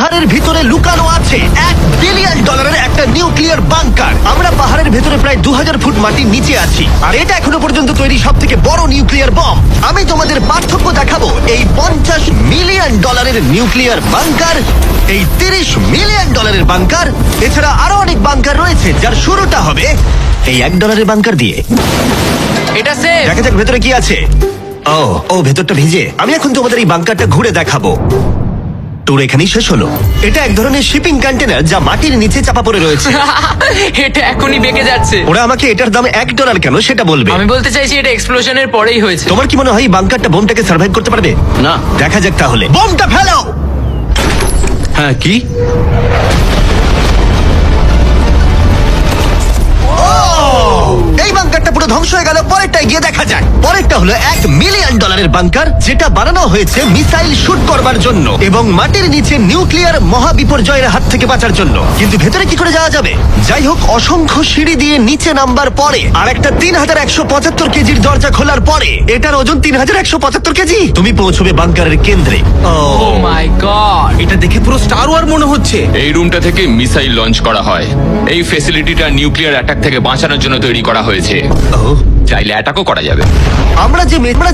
পাহাড়ের ভিতরে লুকানো আছে $1 বিলিয়ন একটা নিউক্লিয়ার বাংকার। আমরা পাহাড়ের ভেতরে প্রায় 2000 ফুট মাটির নিচে আছি, আর এটা এখনো পর্যন্ত তৈরি সব থেকে বড় নিউক্লিয়ার বম। আমি তোমাদের পার্থক্য দেখাবো এই $50 মিলিয়ন নিউক্লিয়ার বাংকার, এই $30 মিলিয়ন বাংকার, এছাড়া আরো অনেক বাংকার রয়েছে যার শুরুটা হবে এই $1 বাংকার দিয়ে। এটা সেফ। দেখা যাক ভেতরে কি আছে। ও ভেতরটা ভিজে। আমি এখন তোমাদের এই বাংকারটা ঘুরে দেখাবো। ট্যুর এখানেই শেষ হলো। এটা এক ধরনের শিপিং কন্টেনার যা মাটির নিচে চাপা পড়ে রয়েছে। এটা এখনই বেঁকে যাচ্ছে। ওরা আমাকে এটার দাম $1 কেন সেটা বলবে। আমি বলতে চাইছি এটা এক্সপ্লোশনের পরেই হয়েছে। তোমার কি মনে হয় এই বাংকারটা বোমটাকে সার্ভাইভ করতে পারবে? না। দেখা যাক তাহলে। বোমটা ফেলো। হ্যাঁ, কি? এই বাংকারটা পুরো ধ্বংস হয়ে গেল। পরেরটা গিয়ে দেখা যাক। পরেরটা হলো $1 মিলিয়ন বাংকার, যেটা বানানো হয়েছে মিসাইল শুট করবার জন্য এবং মাটির নিচে নিউক্লিয়ার মহাবিপর্যয়ের হাত থেকে বাঁচার জন্য। কিন্তু ভেতরে কি করে যাওয়া যাবে? যাই হোক, অসংখ্য সিঁড়ি দিয়ে নিচে নামবার পরে আর একটা 3175 কেজির দরজা খোলার পরে, এটার ওজন 3175 কেজি, তুমি পৌঁছবে বাংকারের কেন্দ্রে। ও মাই গড, এটা দেখে পুরো স্টার ওয়ার মনে হচ্ছে। এই রুমটা থেকে মিসাইল লঞ্চ করা হয়। এই ফ্যাসিলিটিটা নিউক্লিয়ার অ্যাটাক থেকে বাঁচানোর জন্য তৈরি করা হয়েছে। চাইলে অ্যাটাকও করা যাবে। আমরা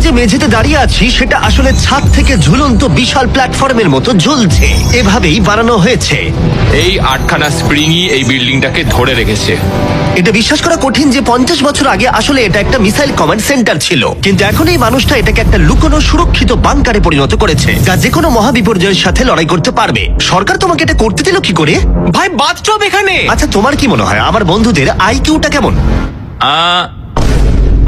যে মেঝেতে দাঁড়িয়ে আছি সেটা আসলে ছাদ থেকে ঝুলন্ত বিশাল প্ল্যাটফর্মের মতো ঝুলছে। এভাবেই বানানো হয়েছে। এই 8খানা স্প্রিংই এই বিল্ডিংটাকে ধরে রেখেছে। এটা বিশ্বাস করা কঠিন যে 50 বছর আগে আসলে এটা একটা মিসাইল কমান্ড সেন্টার ছিল, কিন্তু এখন এই মানুষটা এটাকে একটা লুকোনো সুরক্ষিত বাংকারে পরিণত করেছে, যা যে কোনো মহাবিপর্যয়ের সাথে লড়াই করতে পারবে। সরকার তোমাকে এটা করতে দিল কি করে? ভাই, বাথটব এখানে। আচ্ছা, তোমার কি মনে হয় আমার বন্ধুদের আইকিউটা কেমন?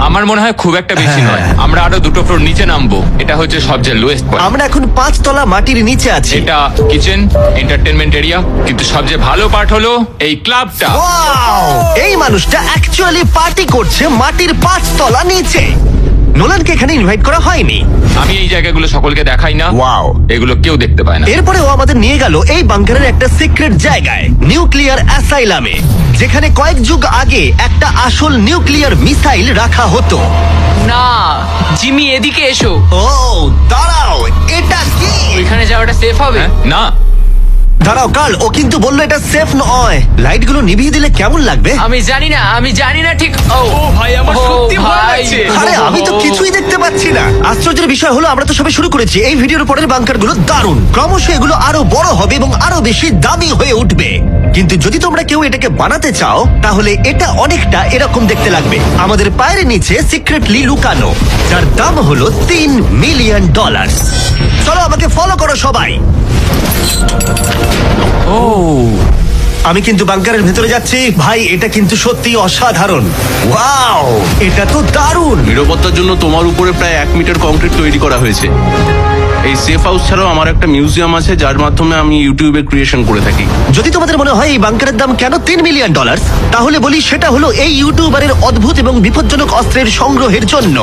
আমার মনে হয় খুব একটা বেশি নয়। আমরা আরো 2টো ফ্লোর নিচে নামবো। এটা হচ্ছে সবচেয়ে লোয়েস্ট পয়েন্ট। আমরা এখন 5 তলা মাটির নিচে আছি। এটা কিচেন, এন্টারটেনমেন্ট এরিয়া, কিন্তু সবচেয়ে ভালো পার্ট হলো এই ক্লাবটা। Wow! এই মানুষটা অ্যাকচুয়ালি পার্টি করছে মাটির 5 তলা নিচে। নোলানকে এখানে ইনভাইট করা হয়নি। আমি এই জায়গাগুলো সকলকে দেখাই না। Wow! এগুলো কেউ দেখতে পায় না। এরপরে ও আমাদের নিয়ে গেল এই বাংকারের একটা সিক্রেট জায়গায়, নিউক্লিয়ার অ্যাসাইলামে, যেখানে কয়েক যুগ আগে একটা আসল নিউক্লিয়ার মিসাইল রাখা হতো। না জিমি, এদিকে এসো। ও দাঁড়াও, এটা কি? ওইখানে যাওয়াটা সেফ হবে? হ্যাঁ? না। দাঁড়াও কাল, ও কিন্তু বললো এটা সেফ নয়। লাইটগুলো নিভিয়ে দিলে কেমন লাগবে? আমি জানি না ঠিক। ও ভাই, আমার ও সত্যি ভয় ভাই। লাগছে। আরে আমি তো কিছুই দেখতে পাচ্ছি না। আশ্চর্যের বিষয় হলো আমরা তো সবে শুরু করেছি। এই ভিডিওর পরের বাংকারগুলো দারুণ। ক্রমশ এগুলো আরো বড় হবে এবং আরো বেশি দামি হয়ে উঠবে। কিন্তু যদি তোমরা কেউ এটাকে বানাতে চাও, তাহলে এটা অনেকটা এরকম দেখতে লাগবে। আমাদের পায়ের নিচে সিক্রেটলি লুকানো, যার দাম হলো $3 মিলিয়ন। চলো আমাকে ফলো করো সবাই। আমি কিন্তু বাংকারের ভেতরে যাচ্ছি। ভাই, এটা কিন্তু সত্যি অসাধারণ। ওয়াও, এটা তো দারুণ। নিরাপত্তার জন্য তোমার উপরে প্রায় 1 মিটার কংক্রিট তৈরি করা হয়েছে। এই সেফ হাউস ছাড়াও আমার একটা মিউজিয়াম আছে, যার মাধ্যমে আমি ইউটিউবে ক্রিয়েশন করে থাকি। যদি তোমাদের মনে হয় এই বাংকারের দাম কেন $3 মিলিয়ন, তাহলে বলি সেটা হলো এই ইউটিউবারের অদ্ভুত এবং বিপজ্জনক অস্ত্রের সংগ্রহের জন্য।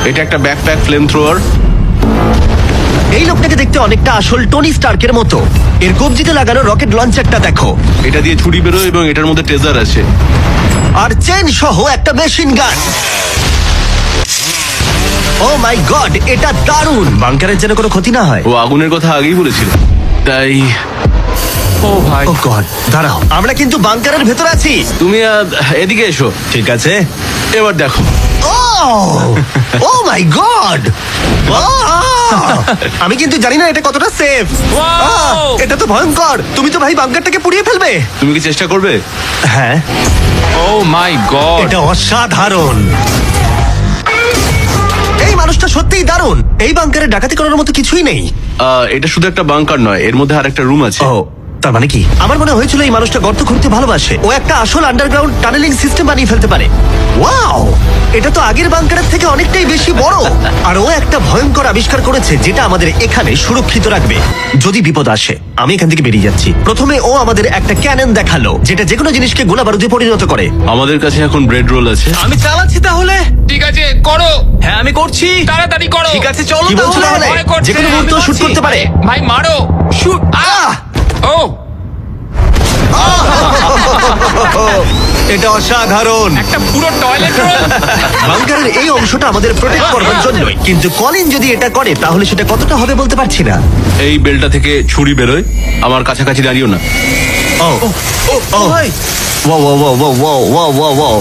এটা একটা ব্যাকপ্যাক ফ্লেম থ্রোয়ার। এই লোকটাকে দেখতে অনেকটা আসল টনি স্টার্কের মতো। এর কবজিতে লাগানো রকেট লঞ্চারটা দেখো। এটা দিয়ে ছুরি বেরোয় এবং এটার মধ্যে ট্রেজার আছে। আর চেন সহ একটা machine gun. O my god, এটা দারুণ। বাংকারের যেন কোনো ক্ষতি না হয়। ও আগুনের কথা আগেই বলেছিল, তাই ও ভাই, ও গড, দাঁড়াও, আমরা কিন্তু বাংকারের ভেতর আছি। তুমি এদিকে এসো। ঠিক আছে, এবার দেখো। ও মাই গড, আমি কিন্তু জানি না এটা কতটা সেফ। এটা তো ভয়ঙ্কর। তুমি তো ভাই বাংকারটাকে পুড়িয়ে ফেলবে। তুমি কি চেষ্টা করবে? হ্যাঁ, ও মাই গড, এটা অসাধারণ। এই মানুষটা সত্যিই দারুণ। এই বাংকারে ডাকাতি করার মতো কিছুই নেই। এটা শুধু একটা বাংকার নয়, এর মধ্যে আর একটা রুম আছে। ও, তার মানে কি? আমার মনে হয়েছিল এই মানুষটা গর্ত খুঁড়তে ভালোবাসে। ও একটা আসল আন্ডারগ্রাউন্ড টানেলিং সিস্টেম বানিয়ে ফেলতে পারে। ওয়াও, এটা তো আগের বাংকারের থেকে অনেকটাই বেশি বড়। আর ও একটা ভয়ঙ্কর আবিষ্কার করেছে যেটা আমাদের এখানে সুরক্ষিত রাখবে যদি বিপদ আসে। আমি এখান থেকে বেরিয়ে যাচ্ছি। প্রথমে ও আমাদের একটা ক্যানন দেখালো, যেটা যেকোনো জিনিসকে গোলা বারুদে পরিণত করে। আমাদের কাছে এখন ব্রেড রোল আছে। আমি চালাচ্ছি তাহলে। ঠিক আছে করো। হ্যাঁ, আমি করছি। তাড়াতাড়ি করো। ঠিক আছে, চলো কি বলছো তাহলে? ভয় করছে। যেকোনো মুহূর্ত আমি শুট করছি। করতে পারে। ভাই মারো। শুট। ও এটা অসাধারণ একটা পুরো টয়লেট রোল। বাংকারের এই অংশটা আমাদের প্রোটেক্ট করবার জন্যই, কিন্তু কলিন যদি এটা করে তাহলে সেটা কতটা হবে বলতে পারছি না। এই বেলটা থেকে ছুরি বেরোয়, আমার কাছাকাছি দাঁড়িও না। ও ও ভাই wow wow wow wow wow wow wow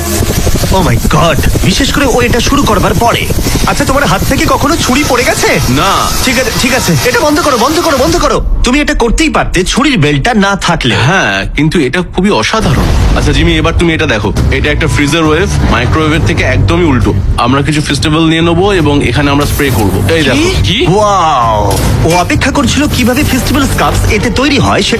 oh my God, বিশেষ করে ও এটা শুরু করবার পরে। আচ্ছা, তোমার হাত থেকে কখনো ছুরি পড়ে গেছে? না। ঠিক আছে ঠিক আছে, এটা বন্ধ করো বন্ধ করো বন্ধ করো। তুমি এটা করতেই পারতে ছুরির বেল্টটা না থাকলে। হ্যাঁ, কিন্তু এটা খুবই অসাধারণ। আচ্ছা জিমি, এবার তুমি এটা দেখো। এটা একটা ফ্রিজার ওয়েভ, মাইক্রোওয়েভের থেকে একদমই উল্টো। আমরা কিছু ফেস্টিভ্যাল নিয়ে নেবো এবং এখানে আমরা স্প্রে করবো। এই দেখো। কি? ওয়াও, ও অপেক্ষা করছিল কিভাবে ফেস্টিভ্যাল কাপস এতে তৈরি হয় সেটা